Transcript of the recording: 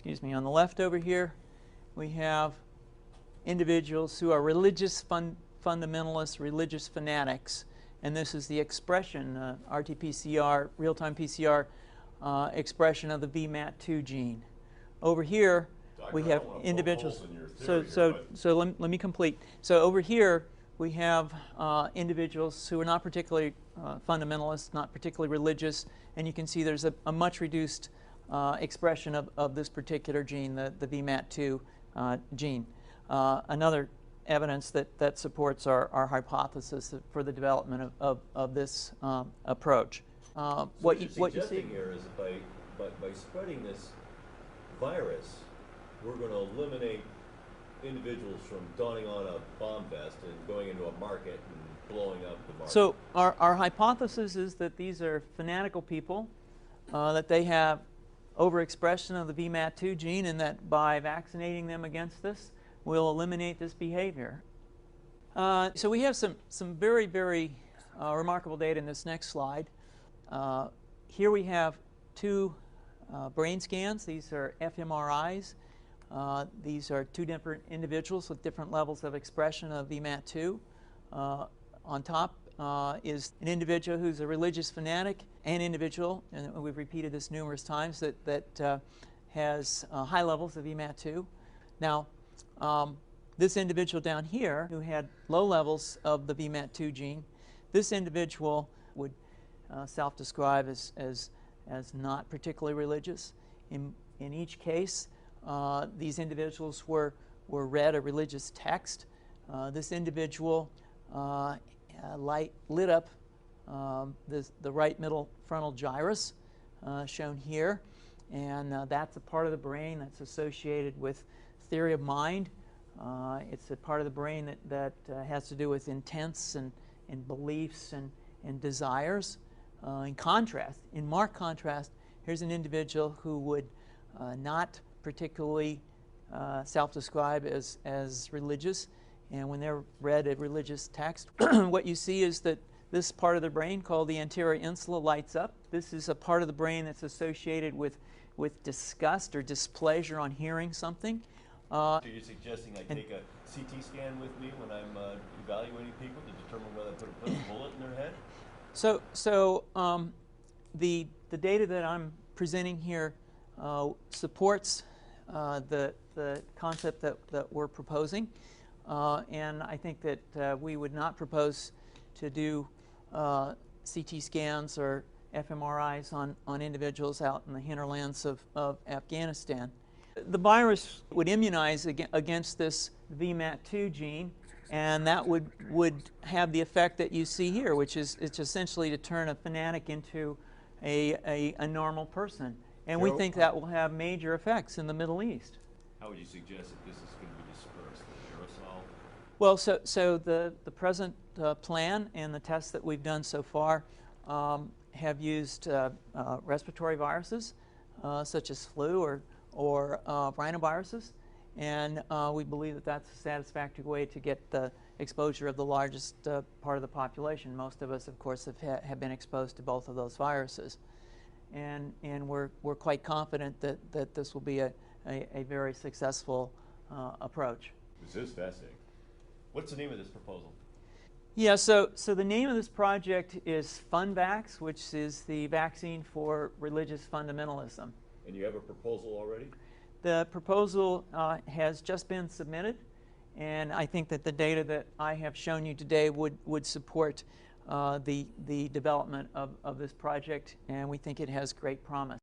excuse me, on the left over here, we have individuals who are religious fundamentalists, religious fanatics, and this is the expression, RT-PCR, real-time PCR expression of the VMAT2 gene. Over here, Doctor, we have individuals. So let me complete. So over here, we have individuals who are not particularly fundamentalist, not particularly religious, and you can see there's a much reduced expression of this particular gene, the VMAT2 gene. Another evidence that supports our hypothesis for the development of this approach. So what you're you see here is that by spreading this virus, we're going to eliminate individuals from donning on a bomb vest and going into a market and blowing up the market. So our hypothesis is that these are fanatical people, that they have overexpression of the VMAT2 gene, and that by vaccinating them against this, we'll eliminate this behavior. So we have some very, very remarkable data in this next slide. Here we have two brain scans. These are fMRIs. These are two different individuals with different levels of expression of VMAT2. On top is an individual who's a religious fanatic, an individual, and we've repeated this numerous times, that has high levels of VMAT2. Now, this individual down here who had low levels of the VMAT2 gene, this individual would self-describe as not particularly religious. In each case, these individuals were read a religious text. This individual lit up the right middle frontal gyrus, shown here, and that's a part of the brain that's associated with theory of mind. It's a part of the brain that has to do with intents and beliefs and desires. In marked contrast, here's an individual who would not particularly self-describe as religious, and when they're read a religious text, what you see is that this part of the brain called the anterior insula lights up. This is a part of the brain that's associated with disgust or displeasure on hearing something. So you're suggesting I take a CT scan with me when I'm evaluating people to determine whether I put a bullet in their head? So the data that I'm presenting here supports the concept that we're proposing, and I think that we would not propose to do CT scans or fMRIs on individuals out in the hinterlands of Afghanistan. The virus would immunize against this VMAT2 gene, and that would have the effect that you see here, which is it's essentially to turn a fanatic into a normal person. And we think that will have major effects in the Middle East. How would you suggest that this is going to be dispersed? Aerosol? Well, so the present plan and the tests that we've done so far have used respiratory viruses such as flu or rhinoviruses, and we believe that that's a satisfactory way to get the exposure of the largest part of the population. Most of us, of course, have been exposed to both of those viruses, and we're quite confident that this will be a very successful approach. This is fascinating. What's the name of this proposal? Yeah, so the name of this project is FunVax, which is the vaccine for religious fundamentalism. And you have a proposal already? The proposal has just been submitted, and I think that the data that I have shown you today would support the development of this project, and we think it has great promise.